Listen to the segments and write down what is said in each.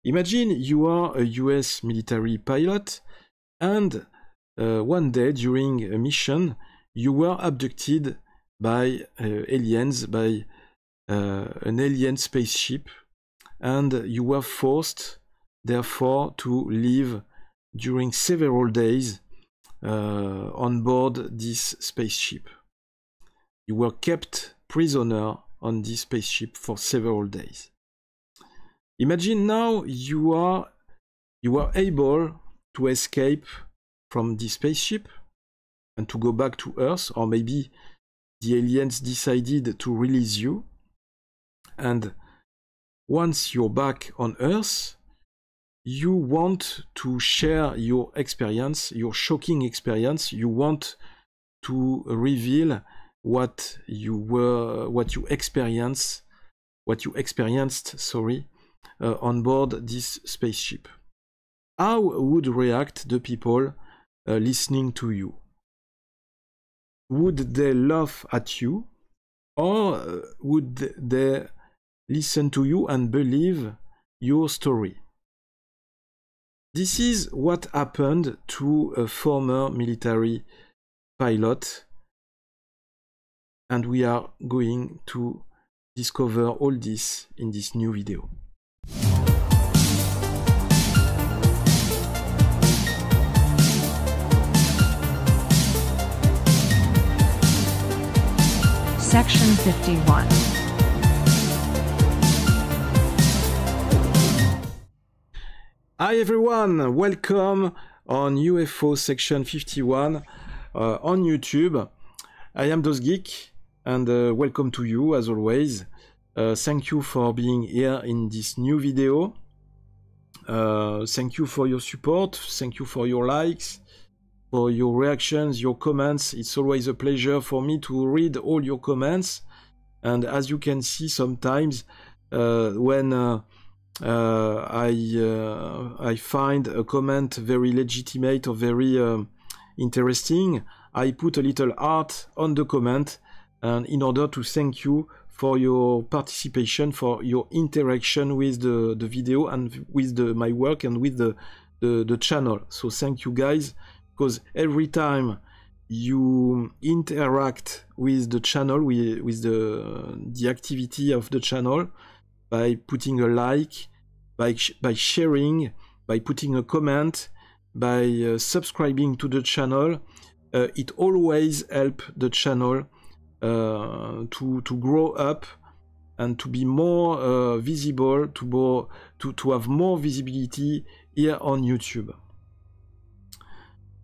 Imagine you are a US military pilot and one day during a mission you were abducted by aliens, by an alien spaceship, and you were forced therefore to live during several days on board this spaceship. You were kept prisoner on this spaceship for several days. Imagine now you are able to escape from this spaceship and to go back to Earth, or maybe the aliens decided to release you. And once you're back on Earth, you want to share your experience, your shocking experience. You want to reveal what you experienced, on board this spaceship. How would react the people listening to you? Would they laugh at you, or would they listen to you and believe your story? This is what happened to a former military pilot, and we are going to discover all this in this new video. Section 51. Hi everyone, welcome on UFO Section 51 on YouTube. I am DosGeek and welcome to you as always. Thank you for being here in this new video. Thank you for your support, thank you for your likes, for your reactions, your comments. It's always a pleasure for me to read all your comments. And as you can see, sometimes when I find a comment very legitimate or very interesting, I put a little heart on the comment, and in order to thank you for your participation, for your interaction with the video and with my work and with the channel. So thank you guys, because every time you interact with the channel, with the activity of the channel, by putting a like, by sharing, by putting a comment, by subscribing to the channel, it always helps the channel to grow up and to be more visible, to have more visibility here on YouTube.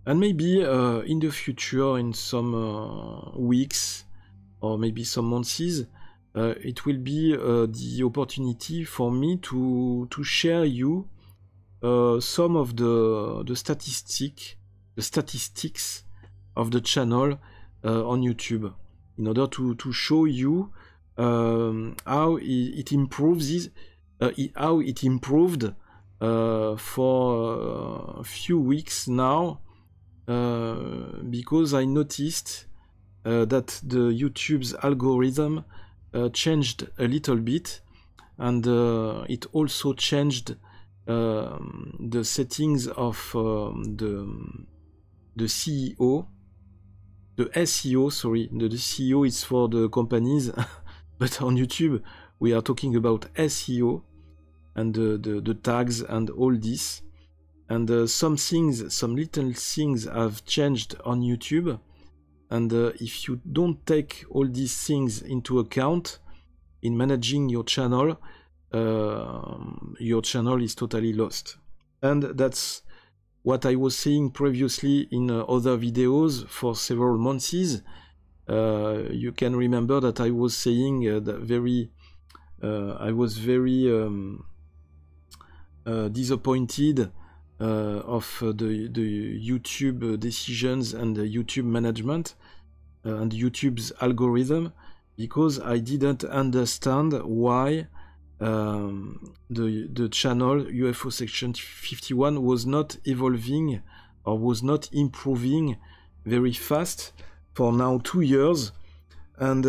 And maybe in the future, in some weeks or maybe some months, it will be the opportunity for me to share you some of the statistics of the channel on YouTube, in order to show you how it improves, how it improved for a few weeks now, because I noticed that the YouTube's algorithm changed a little bit, and it also changed the settings of the CEO, the SEO, sorry. The CEO is for the companies, but on YouTube we are talking about SEO and the tags and all this. And some little things have changed on YouTube. And if you don't take all these things into account in managing your channel is totally lost. And that's what I was saying previously in other videos for several months. You can remember that I was saying that I was very disappointed of the YouTube decisions and the YouTube management and YouTube's algorithm, because I didn't understand why the channel UFO Section 51 was not evolving or was not improving very fast for now 2 years. And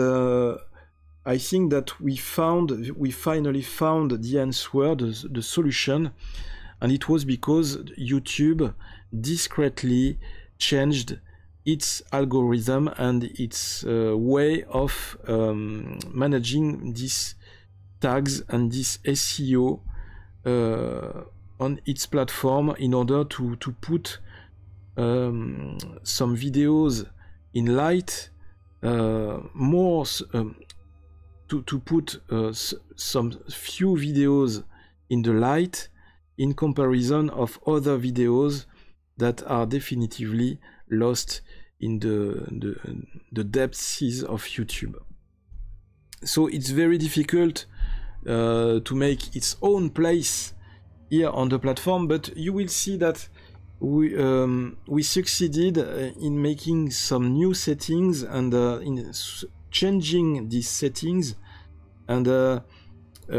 I think that we finally found the answer, the solution, and it was because YouTube discreetly changed its algorithm and its way of managing these tags and this SEO on its platform in order to put some videos in light, to put some few videos in the light in comparison of other videos that are definitively lost in the depths of YouTube. So it's very difficult to make its own place here on the platform, but you will see that we succeeded in making some new settings and in changing these settings, and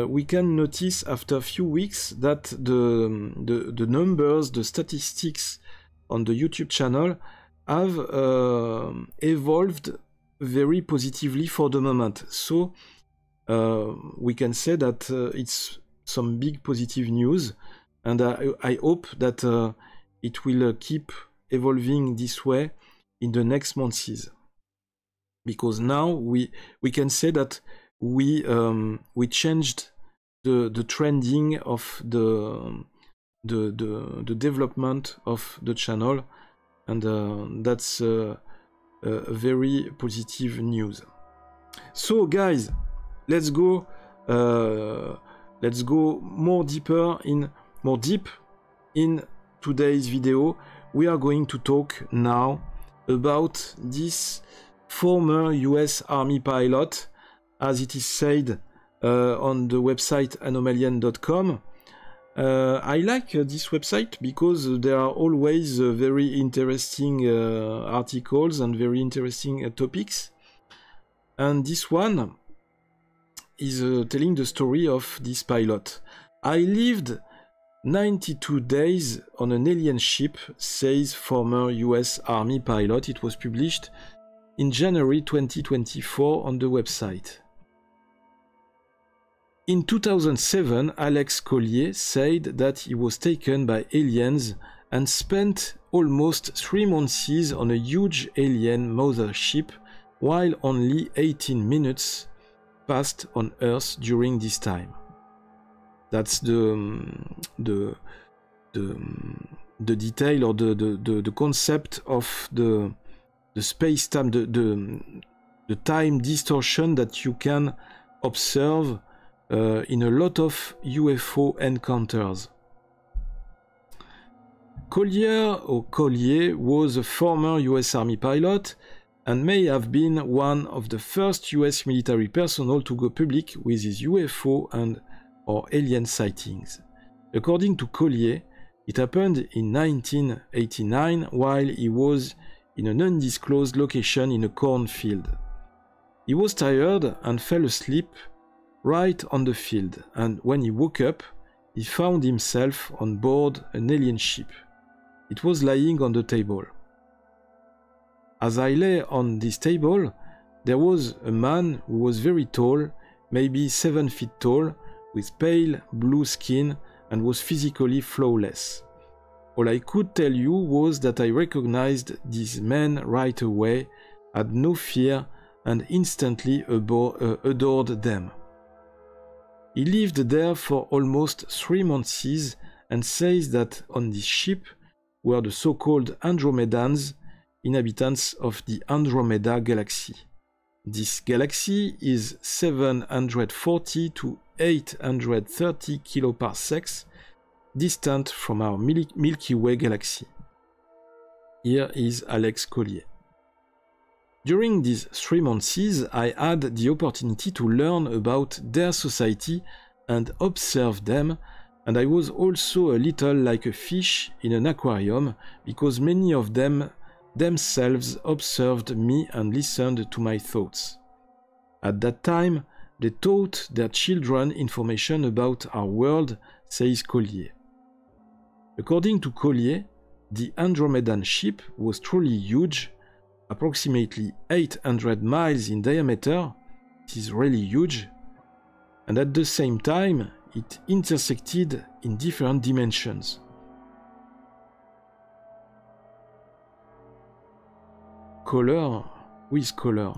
we can notice after a few weeks that the numbers, the statistics on the YouTube channel have evolved very positively for the moment. So we can say that it's some big positive news, and I hope that it will keep evolving this way in the next months, because now we can say that we changed the trending of the development of the channel, and that's a very positive news. So guys, let's go more deep in today's video. We are going to talk now about this former US Army pilot, as it is said on the website anomalian.com. I like this website because there are always very interesting articles and very interesting topics. And this one is telling the story of this pilot. I lived 92 days on an alien ship, says former US Army pilot. It was published in January 2024 on the website. In 2007, Alex Collier said that he was taken by aliens and spent almost 3 months on a huge alien mothership, while only 18 minutes passed on Earth during this time. That's the detail, or the concept of the space-time, the time distortion that you can observe in a lot of UFO encounters. Collier was a former US Army pilot and may have been one of the first US military personnel to go public with his UFO and or alien sightings. According to Collier, it happened in 1989 while he was in an undisclosed location in a cornfield. He was tired and fell asleep right on the field, and when he woke up, he found himself on board an alien ship. It was lying on the table. As I lay on this table, there was a man who was very tall, maybe 7 feet tall, with pale blue skin, and was physically flawless. All I could tell you was that I recognized this man right away, had no fear, and instantly adored them. He lived there for almost 3 months and says that on this ship were the so-called Andromedans, inhabitants of the Andromeda galaxy. This galaxy is 740 to 830 kiloparsecs distant from our Milky Way galaxy. Here is Alex Collier. During these 3 months, I had the opportunity to learn about their society and observe them, and I was also a little like a fish in an aquarium because many of them themselves observed me and listened to my thoughts. At that time, they taught their children information about our world, says Collier. According to Collier, the Andromedan ship was truly huge, approximately 800 miles in diameter, it is really huge, and at the same time, it intersected in different dimensions. Color? With color?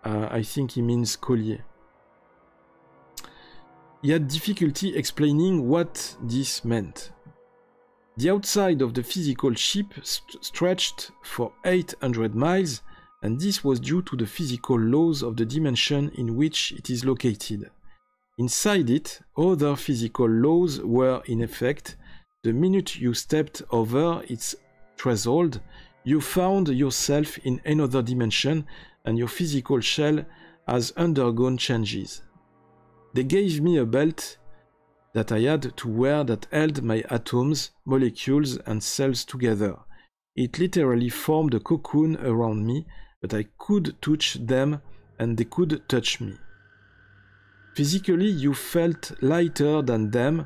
I think he means Collier. He had difficulty explaining what this meant. The outside of the physical ship stretched for 800 miles, and this was due to the physical laws of the dimension in which it is located. Inside it, other physical laws were in effect. The minute you stepped over its threshold, you found yourself in another dimension, and your physical shell has undergone changes. They gave me a belt that I had to wear that held my atoms, molecules, and cells together. It literally formed a cocoon around me, but I could touch them and they could touch me. Physically, you felt lighter than them,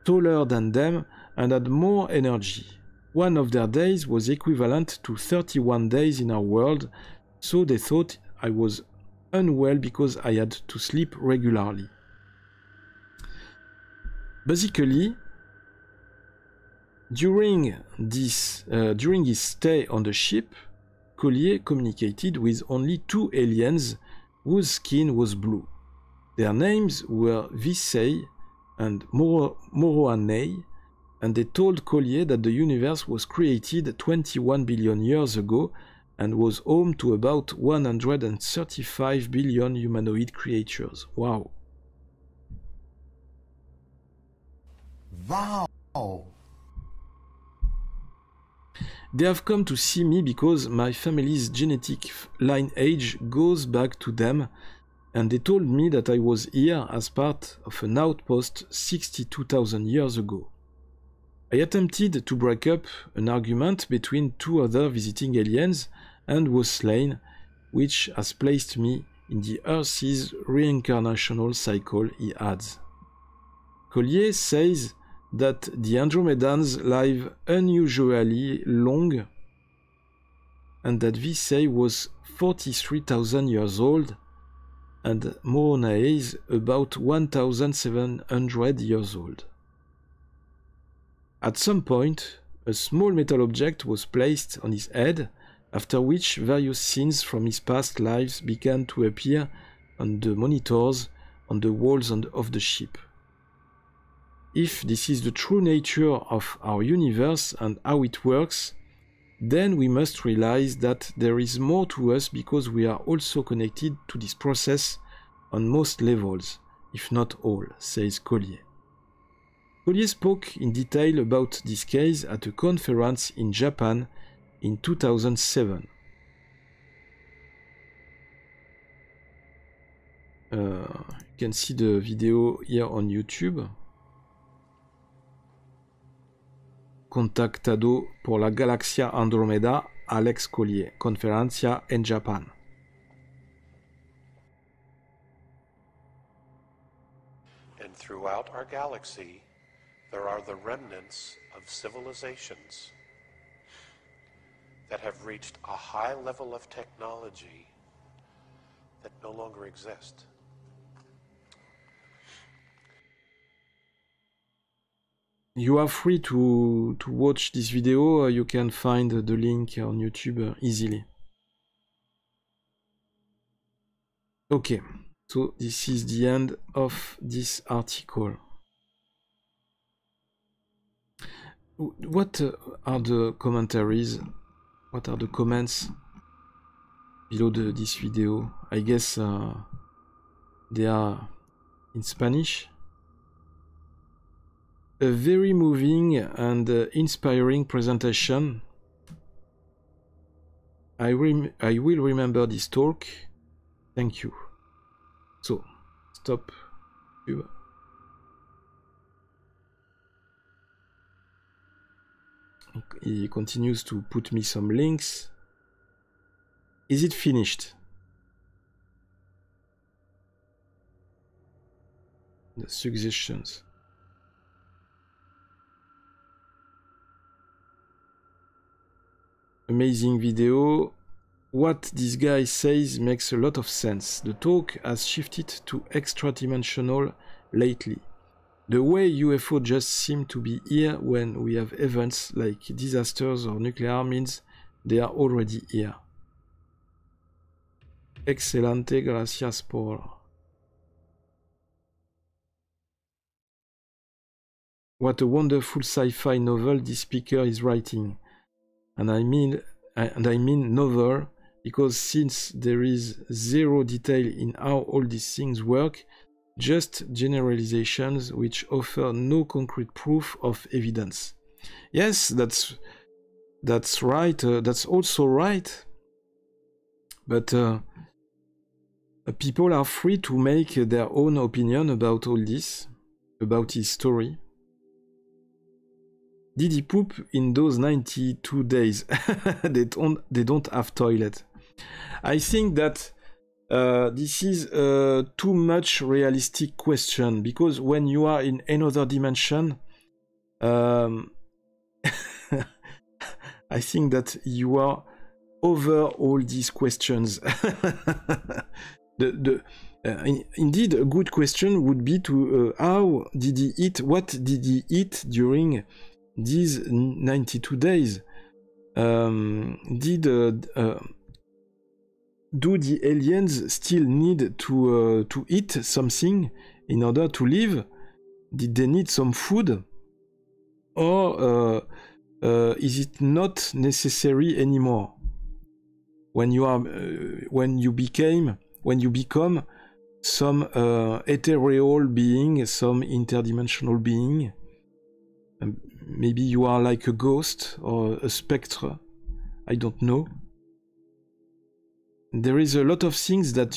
taller than them, and had more energy. One of their days was equivalent to 31 days in our world, so they thought I was unwell because I had to sleep regularly. Basically, during his stay on the ship, Collier communicated with only 2 aliens whose skin was blue. Their names were Visey and Morohaney, and they told Collier that the universe was created 21 billion years ago and was home to about 135 billion humanoid creatures. Wow. Wow. They have come to see me because my family's genetic lineage goes back to them, and they told me that I was here as part of an outpost 62,000 years ago. I attempted to break up an argument between 2 other visiting aliens and was slain, which has placed me in the Earth's reincarnational cycle, he adds. Collier says that the Andromedans live unusually long and that Visey was 43,000 years old and Morohaney is about 1,700 years old. At some point, a small metal object was placed on his head, after which various scenes from his past lives began to appear on the monitors on the walls of the ship. If this is the true nature of our universe and how it works, then we must realize that there is more to us because we are also connected to this process on most levels, if not all, says Collier. Collier spoke in detail about this case at a conference in Japan in 2007. You can see the video here on YouTube. Contactado por la Galaxia Andromeda, Alex Collier, Conferencia en Japan. And throughout our galaxy, there are the remnants of civilizations that have reached a high level of technology that no longer exist. You are free to watch this video. You can find the link on YouTube easily. Okay, so this is the end of this article. What are the commentaries? What are the comments below this video? I guess they are in Spanish. A very moving and inspiring presentation. I will remember this talk. Thank you. So, stop. He continues to put me some links. Is it finished? The suggestions. Amazing video. what this guy says makes a lot of sense. The talk has shifted to extra-dimensional lately. The way UFO just seem to be here when we have events like disasters or nuclear means they are already here. Excelente, gracias por. What a wonderful sci-fi novel this speaker is writing. And I mean novel, because since there is zero detail in how all these things work, just generalizations which offer no concrete proof of evidence. Yes, that's right. That's also right. But people are free to make their own opinion about all this, about his story. Did he poop in those 92 days? They don't have toilet. I think that this is a too much realistic question, because when you are in another dimension, I think that you are over all these questions. Indeed, a good question would be to how did he eat? What did he eat during these 92 days? Do the aliens still need to eat something in order to live? Did they need some food? Or is it not necessary anymore? When you become some ethereal being, some interdimensional being, maybe you are like a ghost or a spectre. I don't know. There is a lot of things that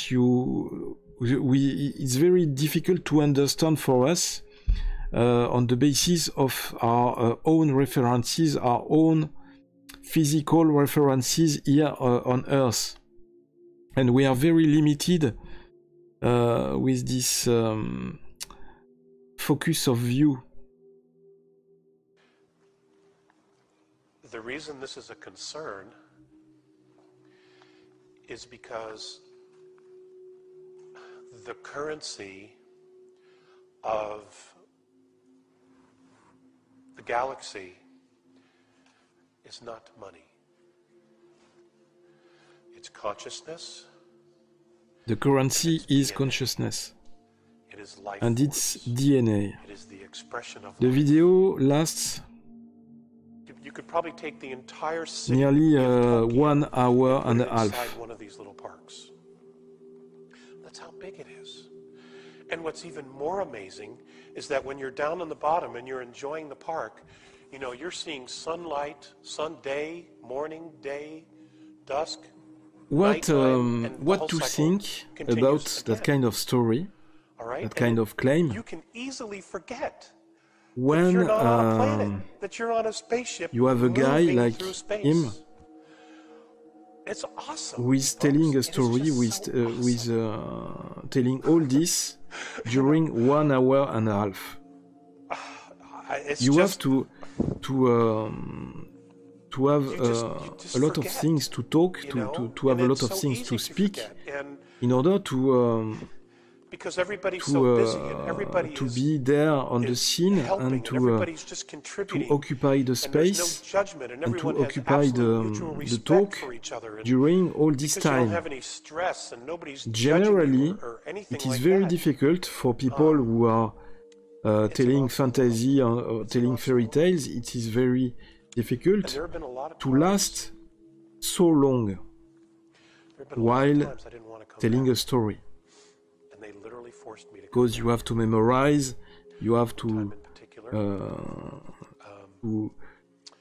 it's very difficult to understand for us on the basis of our own references, our own physical references here on Earth. And we are very limited with this focus of view. The reason this is a concern is because the currency of the galaxy is not money. It's consciousness. The currency is consciousness. It is life and it's force. DNA. It is the expression of The life. video lasts You could probably take the entire city nearly of Tokyo 1 hour put and it a half. inside one of these little parks. That's how big it is. And what's even more amazing is that when you're down on the bottom and you're enjoying the park, you know, you're seeing sunlight, day, morning, day, dusk. What nighttime, and the what whole to cycle think continues about that again. kind of story, All right? that And kind of claim, you can easily forget that when you're not on a planet, that you're on a spaceship you have a guy moving like through space. him It's awesome. who is telling a folks. It is story just so with awesome. telling all this during 1 hour and a half. It's You just, have to have you just a lot of forget, things to talk, you know? to have And a it's lot of so things easy to speak forget. And in order to because everybody's so busy and everybody is be there on the scene helping and and to everybody's just contributing. occupy the And there's no space judgment and and to everyone has occupy absolute mutual the respect talk for each other. And during all this because you don't time. have any stress and nobody's Generally, judging you or anything it is like very that. difficult for people who are telling fantasy or telling fairy tales. It is very And difficult there have been a lot of to times- last so long there have been a lot of while times I didn't want to come telling back, a story, and they literally forced me to come because you have to memorize, you have time to in particular.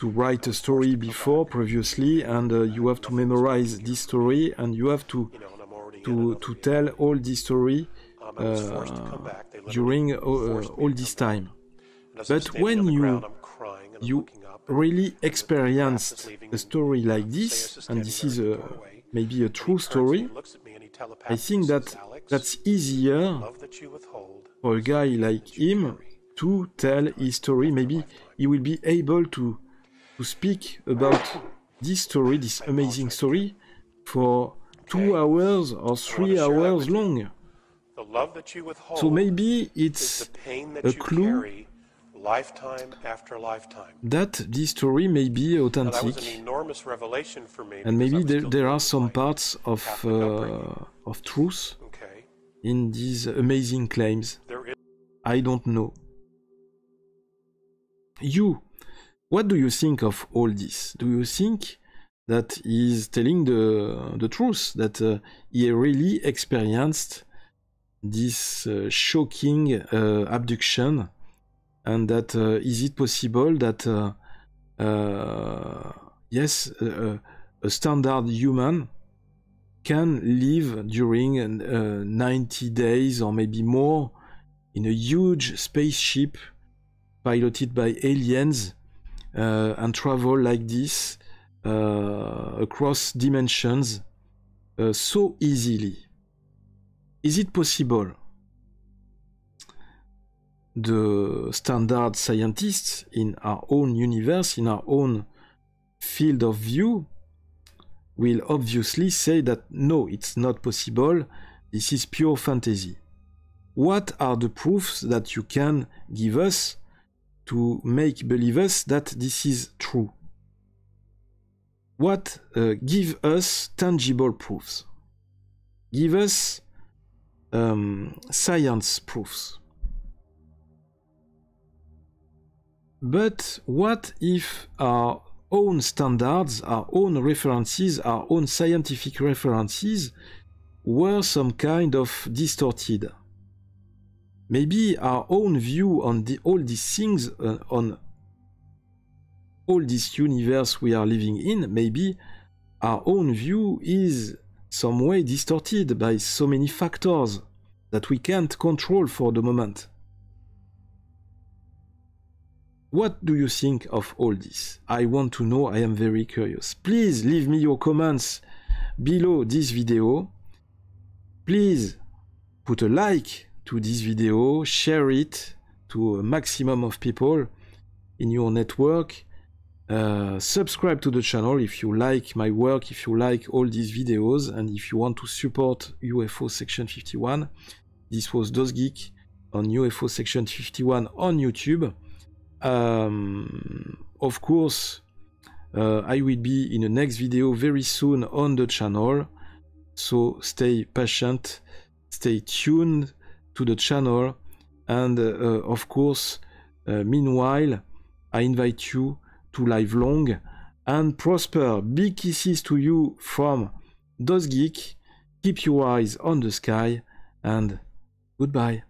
to write a story before previously, and you have to memorize this story, and you have to You know, and I'm already in another to year. tell all this story I was forced to come back. They literally during forced me all to this come back. time. And as I'm But standing when on the you ground, I'm crying and I'm you looking up, and really the grass experienced is leaving, a and, story you know, like Sayus this, is and standing this there is at the doorway, maybe a and he true turns to me story, and looks at me and he I telepathically think that says, "Alex, that's easier love that you withhold for a is the guy gift like that you him carry to tell his story. Maybe he will be able to speak about this story, this amazing story, for 2 Okay. hours or 3 share that hours with you. long. The love that you withhold So maybe is it's the pain that a you clue carry lifetime after lifetime. that this story may be Now, that was an authentic, enormous revelation for me. and because I maybe was still there dealing are with some my parts Catholic upbringing. of truth Okay. in these amazing claims. There is I don't know. You, what do you think of all this? Do you think that he's telling the truth, that he really experienced this shocking abduction, and that is it possible that yes, a standard human can live during 90 days or maybe more in a huge spaceship piloted by aliens and travel like this across dimensions so easily? Is it possible? The standard scientists in our own universe, in our own field of view, will obviously say that no, it's not possible, this is pure fantasy. What are the proofs that you can give us to make believe us that this is true? What give us tangible proofs? Give us science proofs. But what if our own standards, our own references, our own scientific references were some kind of distorted? Maybe our own view on all these things, on all this universe we are living in, maybe our own view is some way distorted by so many factors that we can't control for the moment. What do you think of all this? I want to know, I am very curious. Please leave me your comments below this video. Please put a like to this video, share it to a maximum of people in your network. Subscribe to the channel if you like my work, if you like all these videos, and if you want to support UFO Section 51. This was DozGeek on UFO Section 51 on YouTube. Of course, I will be in the next video very soon on the channel, so stay patient, stay tuned to the channel, and of course, meanwhile, I invite you to live long and prosper. Big kisses to you from DozGeek. Keep your eyes on the sky, and goodbye.